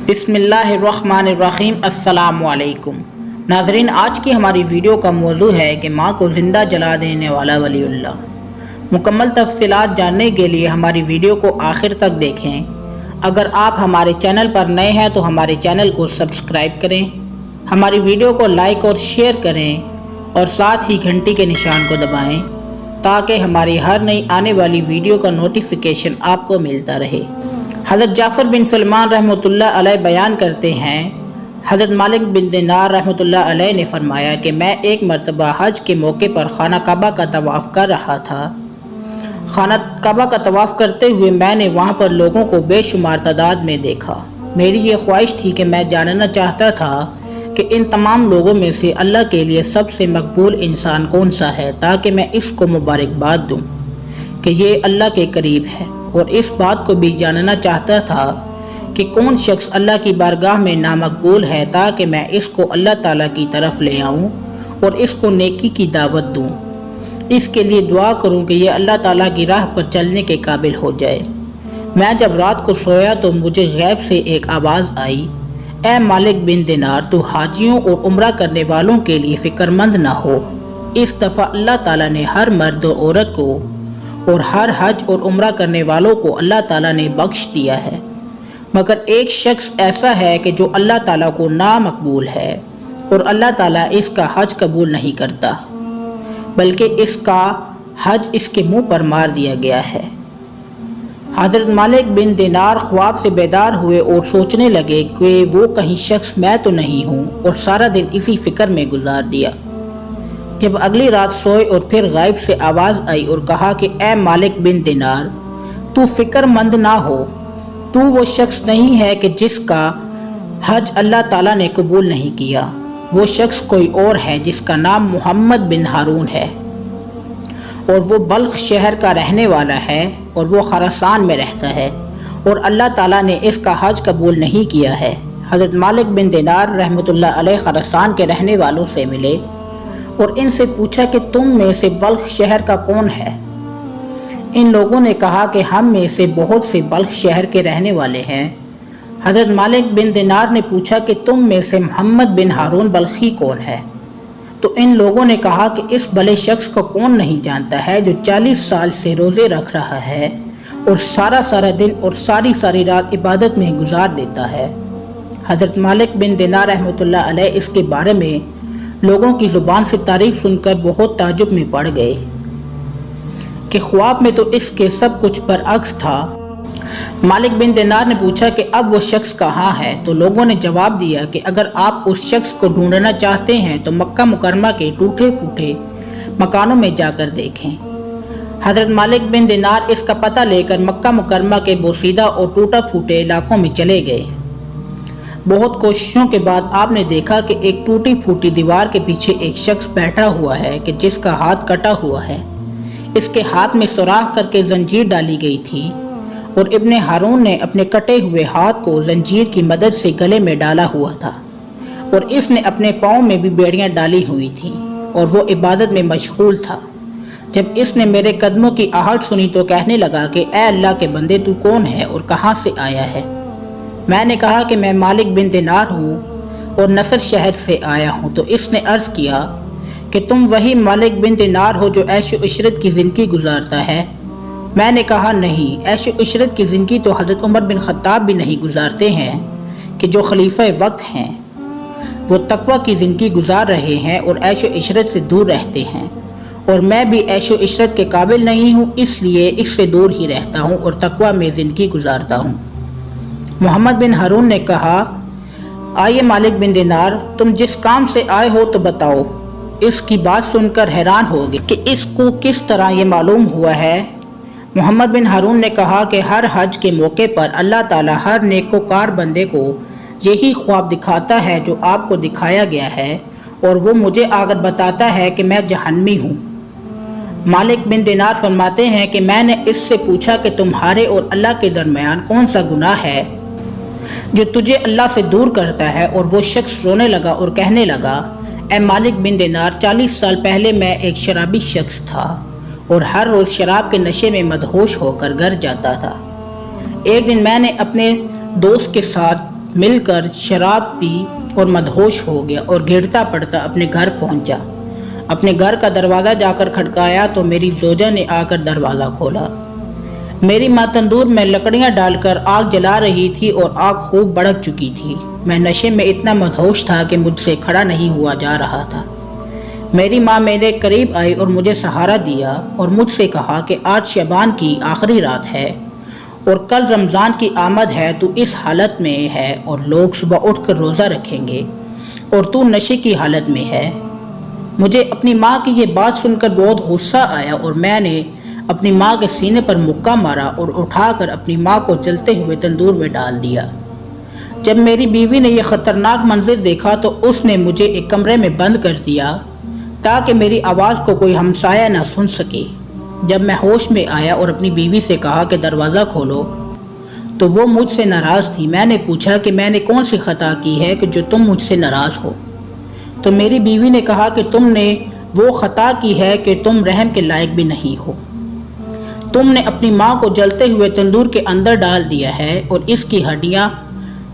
بسم اللہ الرحمن الرحیم۔ السلام علیکم ناظرین، آج کی ہماری ویڈیو کا موضوع ہے کہ ماں کو زندہ جلا دینے والا ولی اللہ۔ مکمل تفصیلات جاننے کے لیے ہماری ویڈیو کو آخر تک دیکھیں۔ اگر آپ ہمارے چینل پر نئے ہیں تو ہمارے چینل کو سبسکرائب کریں، ہماری ویڈیو کو لائک اور شیئر کریں اور ساتھ ہی گھنٹی کے نشان کو دبائیں تاکہ ہماری ہر نئی آنے والی ویڈیو کا نوٹیفیکیشن آپ کو ملتا رہے۔ حضرت جعفر بن سلمان رحمۃ اللہ علیہ بیان کرتے ہیں، حضرت مالک بن دینار رحمۃ اللہ علیہ نے فرمایا کہ میں ایک مرتبہ حج کے موقع پر خانہ کعبہ کا طواف کر رہا تھا۔ خانہ کعبہ کا طواف کرتے ہوئے میں نے وہاں پر لوگوں کو بے شمار تعداد میں دیکھا۔ میری یہ خواہش تھی کہ میں جاننا چاہتا تھا کہ ان تمام لوگوں میں سے اللہ کے لیے سب سے مقبول انسان کون سا ہے، تاکہ میں اس کو مبارکباد دوں کہ یہ اللہ کے قریب ہے، اور اس بات کو بھی جاننا چاہتا تھا کہ کون شخص اللہ کی بارگاہ میں نامقبول ہے، تاکہ میں اس کو اللہ تعالیٰ کی طرف لے آؤں اور اس کو نیکی کی دعوت دوں، اس کے لیے دعا کروں کہ یہ اللہ تعالیٰ کی راہ پر چلنے کے قابل ہو جائے۔ میں جب رات کو سویا تو مجھے غیب سے ایک آواز آئی، اے مالک بن دینار، تو حاجیوں اور عمرہ کرنے والوں کے لیے فکر مند نہ ہو۔ اس دفعہ اللہ تعالیٰ نے ہر مرد اور عورت کو اور ہر حج اور عمرہ کرنے والوں کو اللہ تعالیٰ نے بخش دیا ہے، مگر ایک شخص ایسا ہے کہ جو اللہ تعالیٰ کو نامقبول ہے اور اللہ تعالیٰ اس کا حج قبول نہیں کرتا، بلکہ اس کا حج اس کے منہ پر مار دیا گیا ہے۔ حضرت مالک بن دینار خواب سے بیدار ہوئے اور سوچنے لگے کہ وہ کہیں شخص میں تو نہیں ہوں، اور سارا دن اسی فکر میں گزار دیا۔ جب اگلی رات سوئے اور پھر غائب سے آواز آئی اور کہا کہ اے مالک بن دینار، تو فکر مند نہ ہو، تو وہ شخص نہیں ہے کہ جس کا حج اللہ تعالیٰ نے قبول نہیں کیا، وہ شخص کوئی اور ہے جس کا نام محمد بن ہارون ہے، اور وہ بلخ شہر کا رہنے والا ہے، اور وہ خراسان میں رہتا ہے، اور اللہ تعالیٰ نے اس کا حج قبول نہیں کیا ہے۔ حضرت مالک بن دینار رحمۃ اللہ علیہ خراسان کے رہنے والوں سے ملے اور ان سے پوچھا کہ تم میں سے بلخ شہر کا کون ہے؟ ان لوگوں نے کہا کہ ہم میں سے بہت سے بلخ شہر کے رہنے والے ہیں۔ حضرت مالک بن دینار نے پوچھا کہ تم میں سے محمد بن ہارون بلخی کون ہے؟ تو ان لوگوں نے کہا کہ اس بھلے شخص کو کون نہیں جانتا ہے جو 40 سال سے روزے رکھ رہا ہے اور سارا دن اور ساری رات عبادت میں گزار دیتا ہے۔ حضرت مالک بن دینار رحمۃ اللہ علیہ اس کے بارے میں لوگوں کی زبان سے تعریف سن کر بہت تعجب میں پڑ گئے کہ خواب میں تو اس کے سب کچھ برعکس تھا۔ مالک بن دینار نے پوچھا کہ اب وہ شخص کہاں ہے؟ تو لوگوں نے جواب دیا کہ اگر آپ اس شخص کو ڈھونڈنا چاہتے ہیں تو مکہ مکرمہ کے ٹوٹے پھوٹے مکانوں میں جا کر دیکھیں۔ حضرت مالک بن دینار اس کا پتہ لے کر مکہ مکرمہ کے بوسیدہ اور ٹوٹا پھوٹے علاقوں میں چلے گئے۔ بہت کوششوں کے بعد آپ نے دیکھا کہ ایک ٹوٹی پھوٹی دیوار کے پیچھے ایک شخص بیٹھا ہوا ہے کہ جس کا ہاتھ کٹا ہوا ہے، اس کے ہاتھ میں سوراخ کر کے زنجیر ڈالی گئی تھی، اور ابن ہارون نے اپنے کٹے ہوئے ہاتھ کو زنجیر کی مدد سے گلے میں ڈالا ہوا تھا، اور اس نے اپنے پاؤں میں بھی بیڑیاں ڈالی ہوئی تھیں، اور وہ عبادت میں مشغول تھا۔ جب اس نے میرے قدموں کی آہٹ سنی تو کہنے لگا کہ اے اللہ کے بندے، تو کون ہے اور کہاں سے آیا ہے؟ میں نے کہا کہ میں مالک بن دینار ہوں اور نصر شہر سے آیا ہوں۔ تو اس نے عرض کیا کہ تم وہی مالک بن دینار ہو جو عیش و عشرت کی زندگی گزارتا ہے؟ میں نے کہا نہیں، عیش و عشرت کی زندگی تو حضرت عمر بن خطاب بھی نہیں گزارتے ہیں کہ جو خلیفہ وقت ہیں، وہ تقوی کی زندگی گزار رہے ہیں اور عیش و عشرت سے دور رہتے ہیں، اور میں بھی عیش و عشرت کے قابل نہیں ہوں، اس لیے اس سے دور ہی رہتا ہوں اور تقوی میں زندگی گزارتا ہوں۔ محمد بن ہارون نے کہا، آئیے مالک بن دینار، تم جس کام سے آئے ہو تو بتاؤ۔ اس کی بات سن کر حیران ہو گئے کہ اس کو کس طرح یہ معلوم ہوا ہے۔ محمد بن ہارون نے کہا کہ ہر حج کے موقع پر اللہ تعالیٰ ہر نیکوکار بندے کو یہی خواب دکھاتا ہے جو آپ کو دکھایا گیا ہے، اور وہ مجھے آ کر بتاتا ہے کہ میں جہنمی ہوں۔ مالک بن دینار فرماتے ہیں کہ میں نے اس سے پوچھا کہ تمہارے اور اللہ کے درمیان کون سا گناہ ہے جو تجھے اللہ سے دور کرتا ہے؟ اور وہ شخص رونے لگا اور کہنے لگا، اے مالک بن دینار، 40 سال پہلے میں ایک شرابی شخص تھا اور ہر روز شراب کے نشے میں مدہوش ہو کر گھر جاتا تھا۔ ایک دن میں نے اپنے دوست کے ساتھ مل کر شراب پی اور مدہوش ہو گیا اور گرتا پڑتا اپنے گھر پہنچا۔ اپنے گھر کا دروازہ جا کر کھٹکایا تو میری زوجہ نے آ کر دروازہ کھولا۔ میری ماں تندور میں لکڑیاں ڈال کر آگ جلا رہی تھی اور آگ خوب بھڑک چکی تھی۔ میں نشے میں اتنا مدہوش تھا کہ مجھ سے کھڑا نہیں ہوا جا رہا تھا۔ میری ماں میرے قریب آئی اور مجھے سہارا دیا اور مجھ سے کہا کہ آج شعبان کی آخری رات ہے اور کل رمضان کی آمد ہے، تو اس حالت میں ہے اور لوگ صبح اٹھ کر روزہ رکھیں گے اور تو نشے کی حالت میں ہے۔ مجھے اپنی ماں کی یہ بات سن کر بہت غصہ آیا اور میں نے اپنی ماں کے سینے پر مکہ مارا اور اٹھا کر اپنی ماں کو جلتے ہوئے تندور میں ڈال دیا۔ جب میری بیوی نے یہ خطرناک منظر دیکھا تو اس نے مجھے ایک کمرے میں بند کر دیا تاکہ میری آواز کو کوئی ہمسایہ نہ سن سکے۔ جب میں ہوش میں آیا اور اپنی بیوی سے کہا کہ دروازہ کھولو تو وہ مجھ سے ناراض تھی۔ میں نے پوچھا کہ میں نے کون سی خطا کی ہے کہ جو تم مجھ سے ناراض ہو؟ تو میری بیوی نے کہا کہ تم نے وہ خطا کی ہے کہ تم رحم کے لائق بھی نہیں ہو۔ تم نے اپنی ماں کو جلتے ہوئے تندور کے اندر ڈال دیا ہے اور اس کی ہڈیاں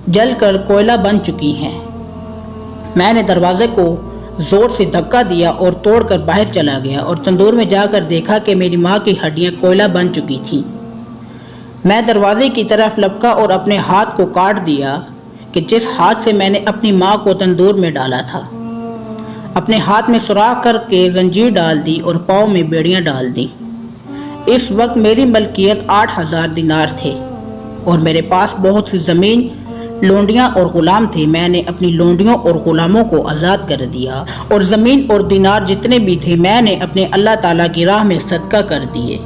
جل کر کوئلہ بن چکی ہیں۔ میں نے دروازے کو زور سے دھکا دیا اور توڑ کر باہر چلا گیا اور تندور میں جا کر دیکھا کہ میری ماں کی ہڈیاں کوئلہ بن چکی تھیں۔ میں دروازے کی طرف لپکا اور اپنے ہاتھ کو کاٹ دیا کہ جس ہاتھ سے میں نے اپنی ماں کو تندور میں ڈالا تھا۔ اپنے ہاتھ میں سوراخ کر کے زنجیر ڈال دی اور پاؤں میں بیڑیاں ڈال دی۔ اس وقت میری ملکیت 8,000 دینار تھے اور میرے پاس بہت سی زمین، لونڈیاں اور غلام تھے۔ میں نے اپنی لونڈیوں اور غلاموں کو آزاد کر دیا اور زمین اور دینار جتنے بھی تھے میں نے اپنے اللہ تعالیٰ کی راہ میں صدقہ کر دیے۔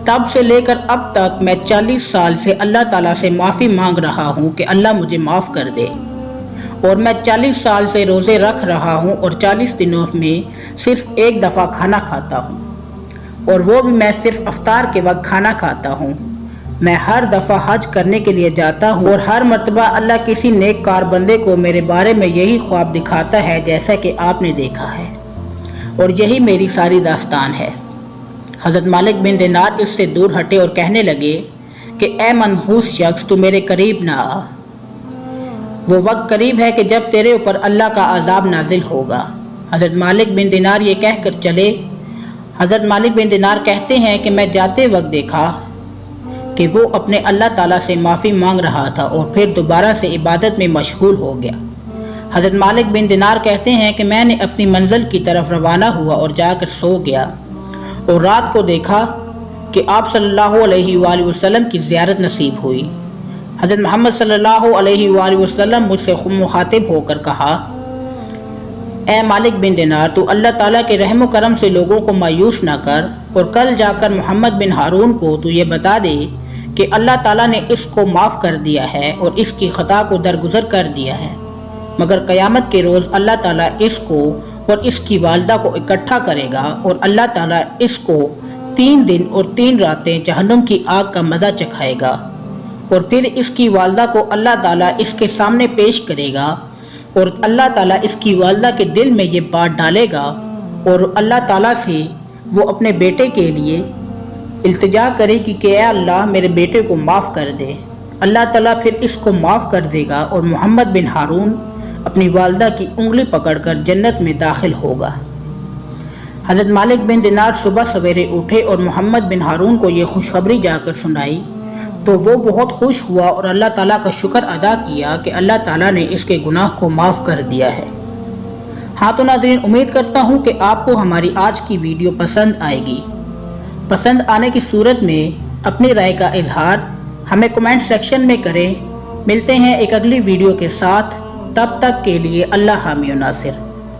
تب سے لے کر اب تک میں 40 سال سے اللہ تعالیٰ سے معافی مانگ رہا ہوں کہ اللہ مجھے معاف کر دے، اور میں 40 سال سے روزے رکھ رہا ہوں اور 40 دنوں میں صرف ایک دفعہ کھانا کھاتا ہوں، اور وہ بھی میں صرف افطار کے وقت کھانا کھاتا ہوں۔ میں ہر دفعہ حج کرنے کے لیے جاتا ہوں اور ہر مرتبہ اللہ کسی نیک کار بندے کو میرے بارے میں یہی خواب دکھاتا ہے جیسا کہ آپ نے دیکھا ہے، اور یہی میری ساری داستان ہے۔ حضرت مالک بن دینار اس سے دور ہٹے اور کہنے لگے کہ اے منحوس شخص، تو میرے قریب نہ آ، وہ وقت قریب ہے کہ جب تیرے اوپر اللہ کا عذاب نازل ہوگا۔ حضرت مالک بن دینار یہ کہہ کر چلے۔ حضرت مالک بن دینار کہتے ہیں کہ میں جاتے وقت دیکھا کہ وہ اپنے اللہ تعالیٰ سے معافی مانگ رہا تھا اور پھر دوبارہ سے عبادت میں مشغول ہو گیا۔ حضرت مالک بن دینار کہتے ہیں کہ میں نے اپنی منزل کی طرف روانہ ہوا اور جا کر سو گیا اور رات کو دیکھا کہ آپ صلی اللہ علیہ وآلہ وسلم کی زیارت نصیب ہوئی۔ حضرت محمد صلی اللہ علیہ وآلہ وسلم مجھ سے مخاطب ہو کر کہا، اے مالک بن دینار، تو اللہ تعالیٰ کے رحم و کرم سے لوگوں کو مایوس نہ کر، اور کل جا کر محمد بن ہارون کو تو یہ بتا دے کہ اللہ تعالیٰ نے اس کو معاف کر دیا ہے اور اس کی خطا کو درگزر کر دیا ہے، مگر قیامت کے روز اللہ تعالیٰ اس کو اور اس کی والدہ کو اکٹھا کرے گا اور اللہ تعالیٰ اس کو 3 دن اور 3 راتیں جہنم کی آگ کا مزہ چکھائے گا، اور پھر اس کی والدہ کو اللہ تعالیٰ اس کے سامنے پیش کرے گا اور اللہ تعالیٰ اس کی والدہ کے دل میں یہ بات ڈالے گا اور اللہ تعالیٰ سے وہ اپنے بیٹے کے لیے التجا کرے گی کہ اے اللہ میرے بیٹے کو معاف کر دے۔ اللہ تعالیٰ پھر اس کو معاف کر دے گا اور محمد بن ہارون اپنی والدہ کی انگلی پکڑ کر جنت میں داخل ہوگا۔ حضرت مالک بن دینار صبح سویرے اٹھے اور محمد بن ہارون کو یہ خوشخبری جا کر سنائی تو وہ بہت خوش ہوا اور اللہ تعالیٰ کا شکر ادا کیا کہ اللہ تعالیٰ نے اس کے گناہ کو معاف کر دیا ہے۔ ہاں تو ناظرین، امید کرتا ہوں کہ آپ کو ہماری آج کی ویڈیو پسند آئے گی۔ پسند آنے کی صورت میں اپنی رائے کا اظہار ہمیں کمنٹ سیکشن میں کریں۔ ملتے ہیں ایک اگلی ویڈیو کے ساتھ، تب تک کے لیے اللہ حامی و ناصر۔